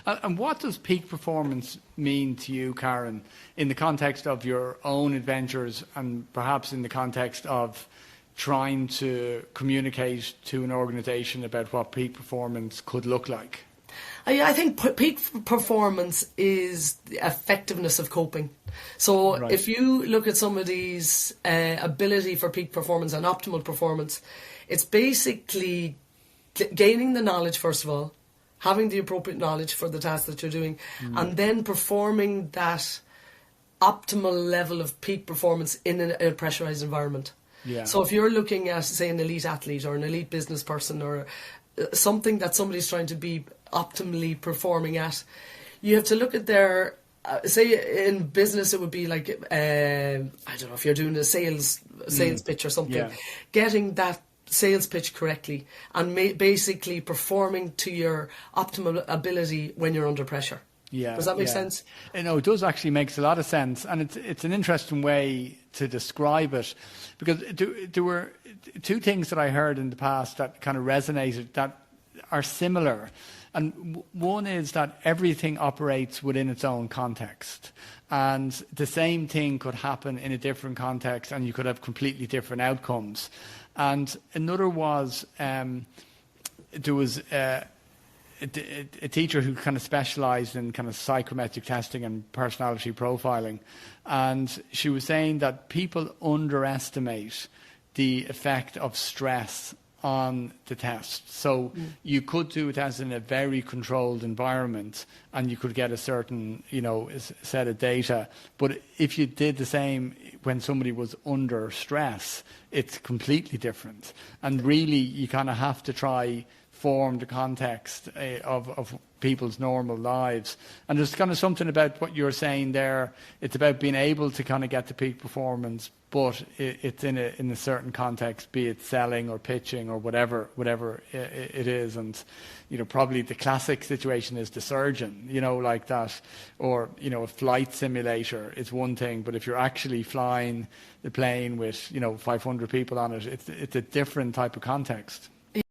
And what does peak performance mean to you, Karen, in the context of your own adventures and perhaps in the context of trying to communicate to an organisation about what peak performance could look like? I think peak performance is the effectiveness of coping. So if you look at somebody's ability for peak performance and optimal performance, it's basically gaining the knowledge, first of all, having the appropriate knowledge for the task that you're doing, and then performing that optimal level of peak performance in a pressurised environment. Yeah. So if you're looking at, say, an elite athlete or an elite business person or something that somebody's trying to be optimally performing at, you have to look at their, say in business it would be like, I don't know, if you're doing a sales pitch or something, getting that sales pitch correctly and basically performing to your optimal ability when you're under pressure. Yeah, does that make sense? No, it does actually. Makes a lot of sense, and it's an interesting way to describe it, because there were two things that I heard in the past that kind of resonated that are similar, and one is that everything operates within its own context, and the same thing could happen in a different context, and you could have completely different outcomes. And another was there was a teacher who kind of specialised in kind of psychometric testing and personality profiling, and she was saying that people underestimate the effect of stress on the test. So you could do it as in a very controlled environment and you could get a certain, set of data. But if you did the same when somebody was under stress, it's completely different. And really, you kind of have to try form the context of people's normal lives. And there's kind of something about what you're saying there. It's about being able to kind of get to peak performance, but it's in a certain context, be it selling or pitching or whatever it is. And probably the classic situation is the surgeon, like that, or a flight simulator is one thing, but if you're actually flying the plane with 500 people on it, it's a different type of context.